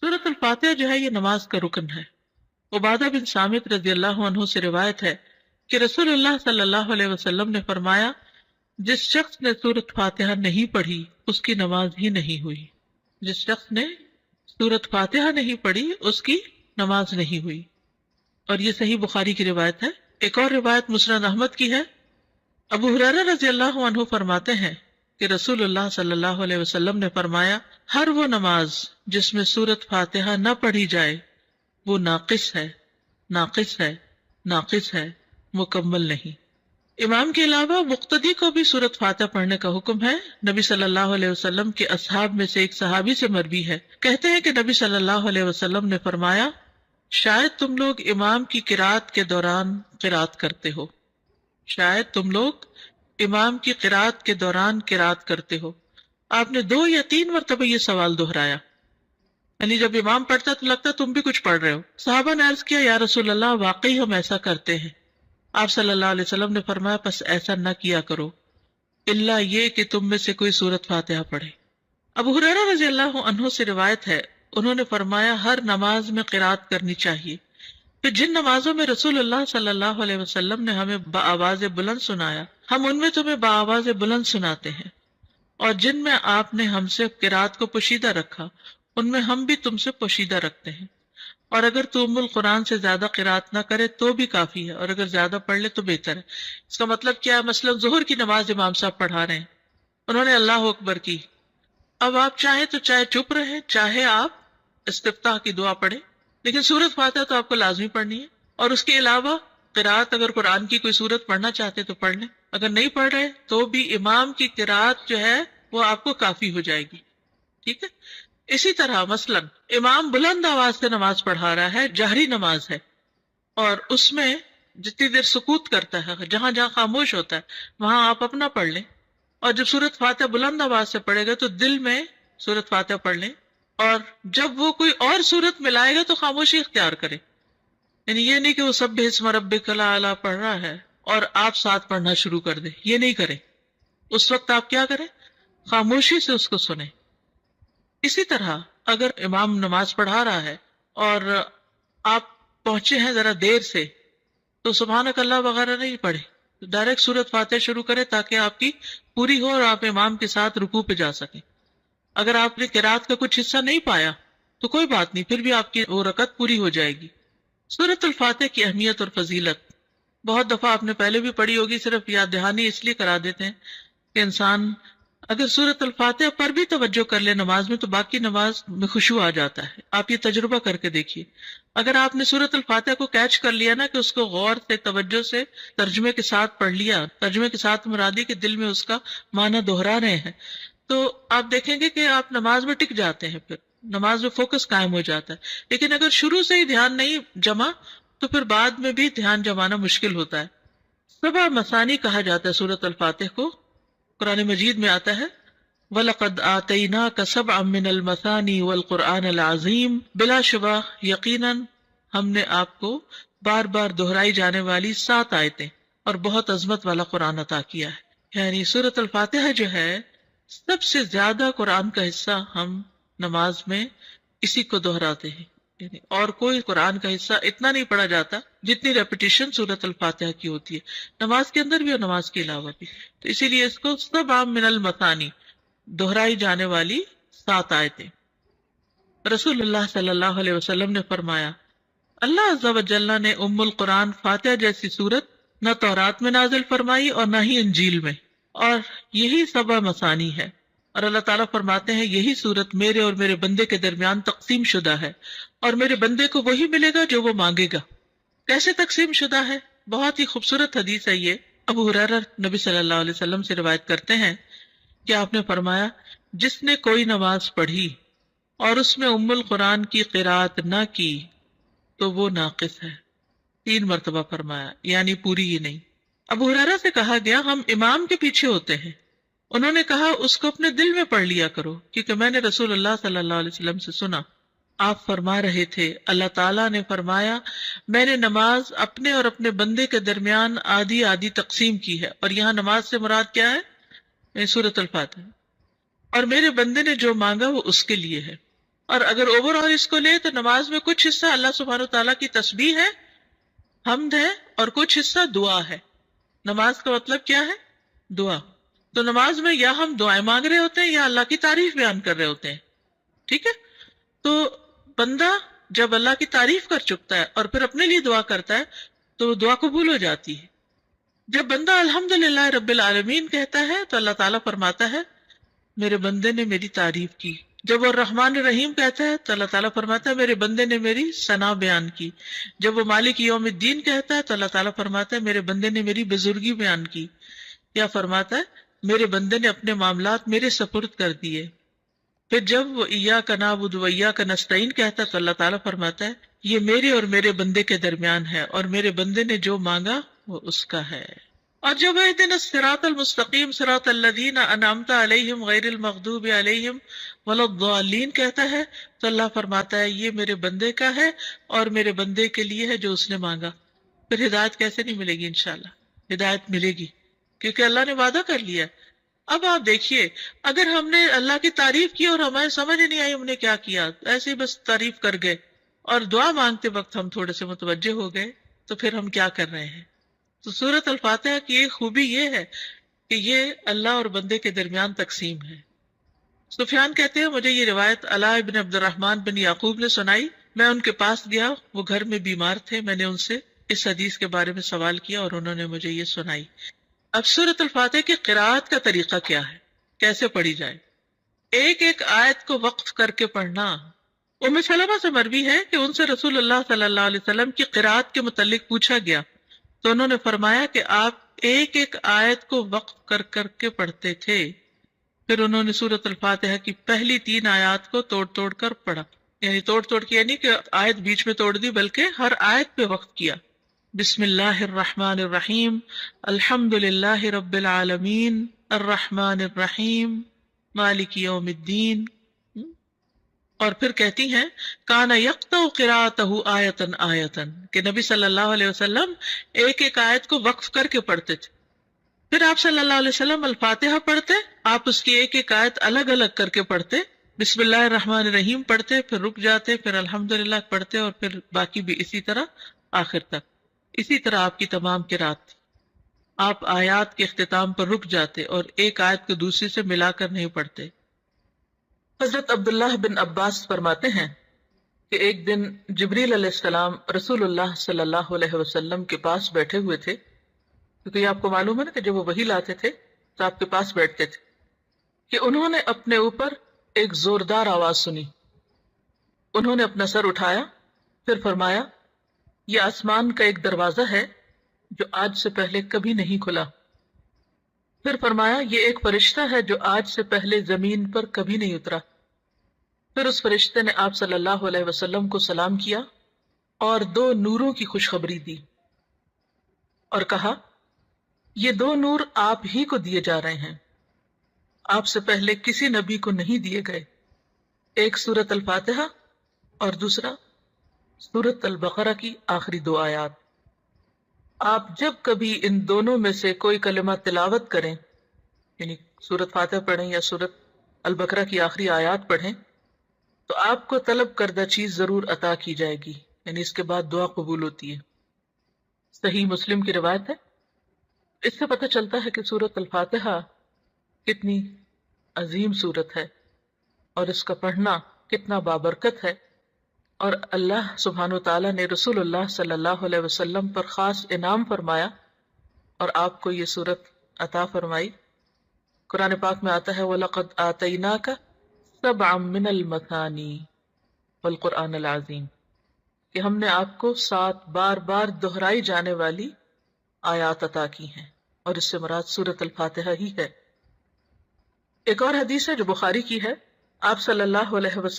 سورۃ الفاتحہ جو ہے یہ نماز کا رکن ہے۔ عبادہ بن صامت رضی اللہ عنہ سے روایت ہے کہ رسول اللہ صلی اللہ علیہ وسلم نے فرمایا، جس شخص نے سورۃ فاتحہ نہیں پڑھی اس کی نماز ہی نہیں ہوئی۔ جس شخص نے سورۃ فاتحہ نہیں پڑھی اس کی نماز نہیں ہوئی، اور یہ صحیح بخاری کی روایت ہے۔ ایک اور روایت مسند احمد کی ہے۔ ابو ہریرہ رضی اللہ عنہ فرماتے ہیں کہ رسول اللہ صلی اللہ علیہ وسلم نے فرمایا، ہر وہ نماز جس میں سورۃ فاتحہ نہ پڑھی جائے وہ ناقص ہے، ناقص ہے، ناقص ہے، مکمل نہیں۔ امام کے علاوہ مقتدی کو بھی سورۃ فاتحہ پڑھنے کا حکم ہے۔ نبی صلی اللہ علیہ وسلم کے اصحاب میں سے ایک صحابی سے مروی ہے، کہتے ہیں کہ نبی صلی اللہ علیہ وسلم نے فرمایا، شاید تم لوگ امام کی قرات کے دوران قرات کرتے ہو، شاید تم لوگ امام کی قرات کے دوران قرات کرتے ہو۔ آپ نے 2 یا 3 مرتبہ یہ سوال دہرایا، یعنی جب امام پڑھتا تو لگتا تم بھی کچھ پڑھ رہے ہو۔ صحابہ نے عرض کیا، یا رسول اللہ واقعی ہم ایسا کرتے ہیں۔ آپ صلی اللہ علیہ وسلم نے فرمایا، پس ایسا نہ کیا کرو الا یہ کہ تم میں سے کوئی سورۃ فاتحہ پڑھے۔ ابو ہریرہ رضی اللہ عنہ سے روایت ہے، انہوں نے فرمایا، ہر نماز میں قرات کرنی چاہیے۔ پھر جن نمازوں میں رسول اللہ صلی اللہ علیہ وسلم نے ہمیں بآواز بلند سنایا، ہم ان میں تمہیں بآواز بلند سناتے ہیں، اور جن میں آپ نے ہم سے قرات کو پوشیدہ رکھا ان میں ہم بھی تم سے پوشیدہ رکھتے ہیں، اور اگر تو ام القرآن سے زیادہ قرات نہ کرے تو بھی کافی ہے، اور اگر زیادہ پڑھ لے تو بہتر ہے۔ اس کا مطلب کیا ہے؟ مثلا ظہر کی نماز امام صاحب پڑھا رہے ہیں، انہوں نے اللہ اکبر کی، اب آپ چاہیں تو چاہے چپ رہیں، چاہے آپ استفتاح کی دعا پڑھیں، لیکن سورۃ فاتحہ تو آپ کو لازمی پڑھنی ہے۔ اور اس کے علاوہ قرات، اگر قرآن کی کوئی سورت پڑھنا چاہتے تو پڑھ لیں، اگر نہیں پڑھ رہے تو بھی امام کی قرات جو ہے وہ آپ کو کافی ہو جائے گی، ٹھیک ہے۔ اسی طرح مثلا امام بلند آواز سے نماز پڑھا رہا ہے، جہری نماز ہے، اور اس میں جتنی دیر سکوت کرتا ہے، جہاں جہاں خاموش ہوتا ہے وہاں آپ اپنا پڑھ لیں، اور جب سورۃ فاتحہ بلند آواز سے پڑھے گا تو دل میں سورۃ فاتحہ پڑھ لیں، اور جب وہ کوئی اور سورت ملائے گا تو خاموشی اختیار کرے، یعنی یہ نہیں کہ وہ سبح اسم ربک الاعلی پڑھ رہا ہے اور آپ ساتھ پڑھنا شروع کر دیں، یہ نہیں کریں۔ اس وقت آپ کیا کریں؟ خاموشی سے اس کو سنیں۔ اسی طرح اگر امام نماز پڑھا رہا ہے اور آپ پہنچے ہیں ذرا دیر سے تو سبحانک اللہ وغیرہ نہیں پڑھے، ڈائریکٹ سورۃ فاتحہ شروع کریں تاکہ آپ کی پوری ہو اور آپ امام کے ساتھ رکوع پہ جا سکیں۔ اگر آپ نے قرات کا کچھ حصہ نہیں پایا تو کوئی بات نہیں، پھر بھی آپ کی وہ رکعت پوری ہو جائے گی۔ سورۃ الفاتحہ کی اہمیت اور فضیلت بہت دفعہ آپ نے پہلے بھی پڑھی ہوگی، صرف یاد دہانی اس لیے کرا دیتے ہیں کہ انسان اگر سورۃ الفاتحہ پر بھی توجہ کر لے نماز میں تو باقی نماز میں خشوع آ جاتا ہے۔ آپ یہ تجربہ کر کے دیکھیے، اگر آپ نے سورۃ الفاتحہ کو کیچ کر لیا نا کہ اس کو غور سے، توجہ سے ترجمے کے ساتھ پڑھ لیا، ترجمے کے ساتھ مرادی کے دل میں اس کا معنی دہرا رہے ہیں، تو آپ دیکھیں گے کہ آپ نماز میں ٹک جاتے ہیں، پھر نماز میں فوکس قائم ہو جاتا ہے۔ لیکن اگر شروع سے ہی دھیان نہیں جمع تو پھر بعد میں بھی دھیان جمانا مشکل ہوتا ہے۔ 7 مثانی کہا جاتا ہے سورۃ الفاتحہ کو، قرآن مجید میں آتا ہے، وَلَقَدْ آتَيْنَاكَ سَبْعًا مِّنَ الْمَثَانِي وَالْقُرْآنَ الْعَظِيمِ، بلا شبہ یقیناً ہم نے آپ کو بار بار دہرائی جانے والی 7 آیتیں اور بہت عظمت والا قرآن عطا کیا ہے۔ یعنی سورۃ الفاتحہ جو ہے سب سے زیادہ قرآن کا حصہ ہم نماز میں اسی کو دہراتے ہیں، یعنی اور کوئی قرآن کا حصہ اتنا نہیں پڑھا جاتا جتنی ریپیٹیشن سورۃ الفاتحہ کی ہوتی ہے، نماز کے اندر بھی اور نماز کے علاوہ بھی۔ تو اسی لیے اس کو سبع من المثانی، دہرائی جانے والی 7 آیتیں۔ رسول اللہ صلی اللہ علیہ وسلم نے فرمایا، اللہ عز و جل نے ام القرآن فاتحہ جیسی سورت نہ تورات میں نازل فرمائی اور نہ ہی انجیل میں، اور یہی 7 مثانی ہے، اور اللہ تعالیٰ فرماتے ہیں یہی سورت میرے اور میرے بندے کے درمیان تقسیم شدہ ہے، اور میرے بندے کو وہی ملے گا جو وہ مانگے گا۔ کیسے تقسیم شدہ ہے؟ بہت ہی خوبصورت حدیث ہے یہ۔ ابو ہریرہ نبی صلی اللہ علیہ وسلم سے روایت کرتے ہیں کہ آپ نے فرمایا، جس نے کوئی نماز پڑھی اور اس میں ام القرآن کی قرات نہ کی تو وہ ناقص ہے۔ 3 مرتبہ فرمایا، یعنی پوری ہی نہیں۔ ابو ہریرہ سے کہا گیا، ہم امام کے پیچھے ہوتے ہیں، انہوں نے کہا اس کو اپنے دل میں پڑھ لیا کرو، کیونکہ میں نے رسول اللہ صلی اللہ علیہ وسلم سے سنا، آپ فرما رہے تھے اللہ تعالیٰ نے فرمایا میں نے نماز اپنے اور اپنے بندے کے درمیان آدھی آدھی تقسیم کی ہے، اور یہاں نماز سے مراد کیا ہے؟ سورۃ الفاتحہ، اور میرے بندے نے جو مانگا وہ اس کے لیے ہے۔ اور اگر اوور آل اس کو لے تو نماز میں کچھ حصہ اللہ سبحانہ تعالیٰ کی تسبیح ہے، حمد ہے، اور کچھ حصہ دعا ہے۔ نماز کا مطلب کیا ہے؟ دعا۔ تو نماز میں یا ہم دعائیں مانگ رہے ہوتے ہیں یا اللہ کی تعریف بیان کر رہے ہوتے ہیں، ٹھیک ہے؟ تو بندہ جب اللہ کی تعریف کر چکتا ہے اور پھر اپنے لیے دعا کرتا ہے تو دعا قبول ہو جاتی ہے۔ جب بندہ الحمدللہ رب العالمین کہتا ہے تو اللہ تعالیٰ فرماتا ہے میرے بندے نے میری تعریف کی۔ جب وہ الرحمن الرحیم کہتا ہے تو اللہ تعالیٰ فرماتا ہے میرے بندے نے میری ثنا بیان کی۔ جب وہ مالک یوم الدین کہتا ہے تو اللہ تعالیٰ فرماتا ہے میرے بندے نے میری بزرگی بیان کی، یا فرماتا ہے میرے بندے نے اپنے معاملات میرے سپرد کر دیے۔ پھر جب وہ ایاک نعبد و ایاک نستعین کہتا ہے تو اللہ تعالیٰ فرماتا ہے یہ میرے اور میرے بندے کے درمیان ہے، اور میرے بندے نے جو مانگا وہ اس کا ہے۔ اور جب اہدنا الصراط المستقیم صراط الذین انعمت علیہم غیر المغضوب علیہم ولا الضالین کہتا ہے تو اللہ فرماتا ہے یہ میرے بندے کا ہے اور میرے بندے کے لیے ہے جو اس نے مانگا۔ پھر ہدایت کیسے نہیں ملے گی؟ انشاءاللہ ہدایت ملے گی، کیونکہ اللہ نے وعدہ کر لیا ہے۔ اب آپ دیکھیے اگر ہم نے اللہ کی تعریف کی اور ہمیں سمجھ نہیں آئی ہم نے کیا کیا، ایسے ہی بس تعریف کر گئے، اور دعا مانگتے وقت ہم تھوڑے سے متوجہ ہو گئے، تو پھر ہم کیا کر رہے ہیں؟ تو سورۃ الفاتحہ کی ایک خوبی یہ ہے کہ یہ اللہ اور بندے کے درمیان تقسیم ہے۔ سفیان کہتے ہیں مجھے یہ روایت علاء بن عبد الرحمن بن یعقوب نے سنائی، میں ان کے پاس گیا، وہ گھر میں بیمار تھے، میں نے ان سے اس حدیث کے بارے میں سوال کیا اور انہوں نے مجھے یہ سنائی۔ اب سورۃ الفاتحہ کی قراءت کا طریقہ کیا ہے، کیسے پڑھی جائے؟ ایک ایک آیت کو وقف کر کے پڑھنا۔ ام سلمہ سے مروی ہے کہ ان سے رسول اللہ صلی اللہ علیہ وسلم کی قراءت کے متعلق پوچھا گیا تو انہوں نے فرمایا کہ آپ ایک ایک آیت کو وقف کر کر کے پڑھتے تھے۔ پھر انہوں نے سورۃ الفاتحہ کی پہلی 3 آیات کو توڑ توڑ کر پڑھا، یعنی توڑ توڑ کے یعنی کہ آیت بیچ میں توڑ دی، بلکہ ہر آیت پہ وقف کیا۔ بسم اللہ الرحمن الرحیم، الحمد للہ رب العالمین، الرحمن الرحیم، مالک یوم الدین۔ اور پھر کہتی ہیں کانا یقطع قراءتہ آیتن آیتن، کہ نبی صلی اللہ علیہ وسلم ایک ایک آیت کو وقف کر کے پڑھتے تھے۔ پھر آپ صلی اللہ علیہ وسلم الفاتحہ پڑھتے، آپ اس کی ایک ایک آیت الگ الگ کر کے پڑھتے، بسم اللہ الرحمن الرحیم پڑھتے، پھر رک جاتے، پھر الحمدللہ پڑھتے، اور پھر باقی بھی اسی طرح آخر تک۔ اسی طرح آپ کی تمام قرات تھی۔ آپ آیات کے اختتام پر رک جاتے اور ایک آیت کو دوسری سے ملا کر نہیں پڑھتے۔ حضرت عبداللہ بن عباس فرماتے ہیں کہ ایک دن جبریل علیہ السلام رسول اللہ صلی اللہ علیہ وسلم کے پاس بیٹھے ہوئے تھے، کیونکہ یہ آپ کو معلوم ہے نا کہ جب وہ وحی لاتے تھے تو آپ کے پاس بیٹھتے تھے، کہ انہوں نے اپنے اوپر ایک زوردار آواز سنی۔ انہوں نے اپنا سر اٹھایا، پھر فرمایا یہ آسمان کا ایک دروازہ ہے جو آج سے پہلے کبھی نہیں کھلا۔ پھر فرمایا یہ ایک فرشتہ ہے جو آج سے پہلے زمین پر کبھی نہیں اترا۔ پھر اس فرشتے نے آپ صلی اللہ علیہ وسلم کو سلام کیا اور 2 نوروں کی خوشخبری دی اور کہا یہ 2 نور آپ ہی کو دیے جا رہے ہیں، آپ سے پہلے کسی نبی کو نہیں دیے گئے، ایک سورۃ الفاتحہ اور دوسرا سورۃ البقرہ کی آخری 2 آیات۔ آپ جب کبھی ان دونوں میں سے کوئی کلمہ تلاوت کریں، یعنی سورۃ فاتحہ پڑھیں یا سورۃ البقرہ کی آخری آیات پڑھیں، تو آپ کو طلب کردہ چیز ضرور عطا کی جائے گی، یعنی اس کے بعد دعا قبول ہوتی ہے۔ صحیح مسلم کی روایت ہے۔ اس سے پتہ چلتا ہے کہ سورۃ الفاتحہ کتنی عظیم سورت ہے اور اس کا پڑھنا کتنا بابرکت ہے، اور اللہ سبحانہ وتعالیٰ نے رسول اللہ صلی اللہ علیہ وسلم پر خاص انعام فرمایا اور آپ کو یہ سورت عطا فرمائی۔ قرآن پاک میں آتا ہے وَلَقَدْ آتَيْنَاكَ سَبْعًا مِّنَ الْمَثَانِي وَالْقُرْآنِ الْعَظِيمِ، کہ ہم نے آپ کو 7 بار بار دہرائی جانے والی آیات عطا کی ہیں، اور اس سے مراد سورۃ الفاتحہ ہی ہے۔ ایک اور حدیث ہے جو بخاری کی ہے، آپ صلی اللہ علیہ وسلم